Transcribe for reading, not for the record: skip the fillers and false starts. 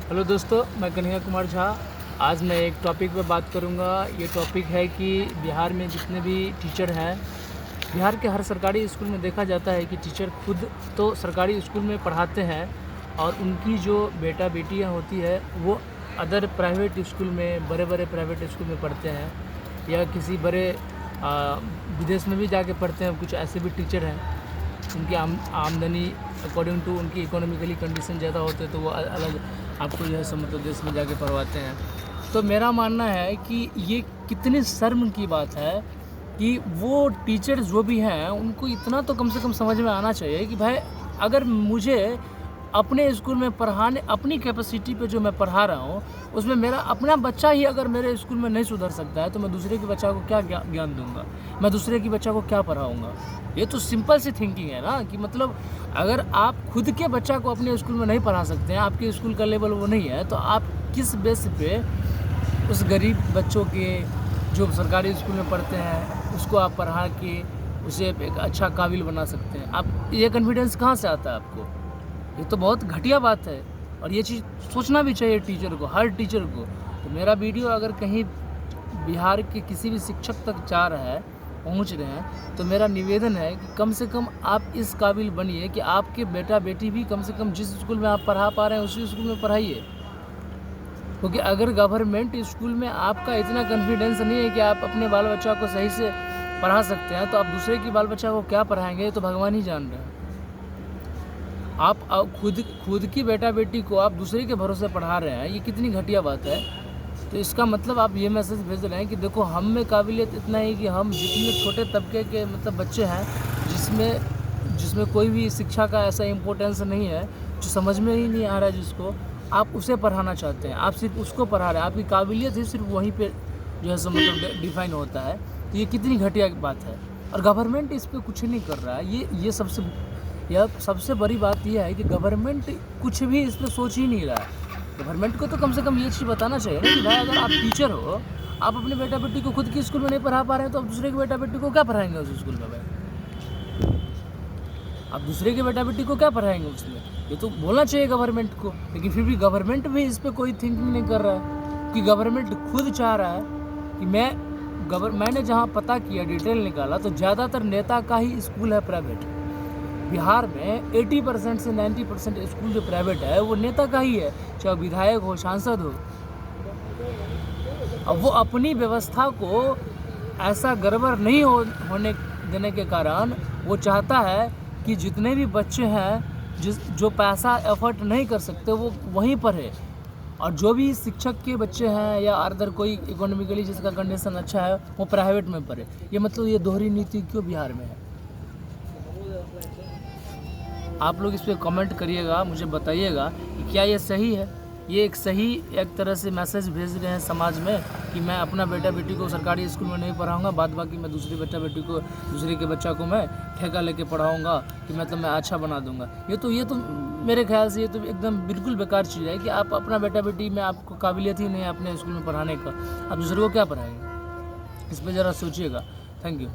Hello दोस्तों, मैं कन्हैया कुमार झा। आज मैं एक टॉपिक पे बात करूंगा। ये टॉपिक है कि बिहार में जितने भी टीचर हैं, बिहार के हर सरकारी स्कूल में देखा जाता है कि टीचर खुद तो सरकारी स्कूल में पढ़ाते हैं और उनकी जो बेटा बेटियां होती है वो अदर प्राइवेट स्कूल में, बड़े बड़े प्राइवेट स्कूल में पढ़ते हैं या किसी बड़े विदेश में भी जाके पढ़ते हैं। कुछ ऐसे भी टीचर हैं उनकी आमदनी अकॉर्डिंग टू उनकी इकोनॉमिकली कंडीशन ज़्यादा होते हैं तो वो अलग आपको जो है समुद्र देश में जाके पढ़वाते हैं। तो मेरा मानना है कि ये कितनी शर्म की बात है कि वो टीचर जो भी हैं उनको इतना तो कम से कम समझ में आना चाहिए कि भाई अगर मुझे अपने स्कूल में पढ़ाने, अपनी कैपेसिटी पे जो मैं पढ़ा रहा हूँ उसमें मेरा अपना बच्चा ही अगर मेरे स्कूल में नहीं सुधर सकता है तो मैं दूसरे के बच्चा को क्या ज्ञान दूंगा, मैं दूसरे के बच्चा को क्या पढ़ाऊँगा। ये तो सिंपल सी थिंकिंग है ना कि मतलब अगर आप खुद के बच्चा को अपने स्कूल में नहीं पढ़ा सकते हैं, आपके स्कूल का लेवल वो नहीं है, तो आप किस बेस पे उस गरीब बच्चों के जो सरकारी स्कूल में पढ़ते हैं उसको आप पढ़ा के उसे एक अच्छा काबिल बना सकते हैं। आप ये कॉन्फिडेंस कहाँ से आता है आपको? ये तो बहुत घटिया बात है और ये चीज़ सोचना भी चाहिए टीचर को, हर टीचर को। तो मेरा वीडियो अगर कहीं बिहार के किसी भी शिक्षक तक जा रहा है, पहुंच रहे हैं, तो मेरा निवेदन है कि कम से कम आप इस काबिल बनिए कि आपके बेटा बेटी भी कम से कम जिस स्कूल में आप पढ़ा पा रहे हैं उसी स्कूल में पढ़ाइए। क्योंकि अगर गवर्नमेंट स्कूल में आपका इतना कॉन्फिडेंस नहीं है कि आप अपने बाल बच्चा को सही से पढ़ा सकते हैं तो आप दूसरे की बाल बच्चा को क्या पढ़ाएंगे, ये तो भगवान ही जान रहे हैं। आप खुद की बेटा बेटी को आप दूसरे के भरोसे पढ़ा रहे हैं, ये कितनी घटिया बात है। तो इसका मतलब आप ये मैसेज भेज रहे हैं कि देखो हम में काबिलियत इतना है कि हम जितने छोटे तबके के मतलब बच्चे हैं जिसमें कोई भी शिक्षा का ऐसा इम्पोर्टेंस नहीं है, जो समझ में ही नहीं आ रहा है जिसको, आप उसे पढ़ाना चाहते हैं, आप सिर्फ उसको पढ़ा रहे हैं, आपकी काबिलियत ही सिर्फ वहीं पे जो है सो मतलब डिफाइन होता है। तो ये कितनी घटिया बात है और गवर्नमेंट इस पर कुछ नहीं कर रहा है। यह सबसे बड़ी बात यह है कि गवर्नमेंट कुछ भी इस पर सोच ही नहीं रहा है। गवर्नमेंट को तो कम से कम ये चीज़ बताना चाहिए ना कि भाई अगर आप टीचर हो, आप अपने बेटा बेटी को खुद की स्कूल में नहीं पढ़ा पा रहे हैं तो आप दूसरे के बेटा बेटी को क्या पढ़ाएंगे उस स्कूल में? भाई आप दूसरे के बेटा बेटी को क्या पढ़ाएंगे उसमें? ये तो बोलना चाहिए गवर्नमेंट को, लेकिन फिर भी गवर्नमेंट भी इस पर कोई थिंकिंग नहीं कर रहा है कि गवर्नमेंट खुद चाह रहा है कि मैंने जहाँ पता किया, डिटेल निकाला, तो ज़्यादातर नेता का ही स्कूल है प्राइवेट। बिहार में 80% से 90% स्कूल जो प्राइवेट है वो नेता का ही है, चाहे विधायक हो, सांसद हो। अब वो अपनी व्यवस्था को ऐसा गड़बड़ नहीं होने देने के कारण वो चाहता है कि जितने भी बच्चे हैं जो पैसा एफर्ट नहीं कर सकते वो वहीं पर है, और जो भी शिक्षक के बच्चे हैं या अदर कोई इकोनॉमिकली जिसका कंडीशन अच्छा है वो प्राइवेट में पढ़े। ये मतलब ये दोहरी नीति क्यों बिहार में है? आप लोग इस पर कमेंट करिएगा, मुझे बताइएगा कि क्या ये सही है। ये एक तरह से मैसेज भेज रहे हैं समाज में कि मैं अपना बेटा बेटी को सरकारी स्कूल में नहीं पढ़ाऊंगा, बाद बाकी मैं दूसरे बेटा बेटी को, दूसरे के बच्चा को मैं ठेका लेके पढ़ाऊंगा कि मतलब मैं अच्छा बना दूंगा। ये तो मेरे ख्याल से ये तो एकदम बिल्कुल बेकार चीज़ है कि आप अपना बेटा बेटी में आपको काबिलियत ही नहीं है अपने स्कूल में पढ़ाने का, आप दूसरे को क्या पढ़ाएंगे? इस पर ज़रा सोचिएगा। Thank you.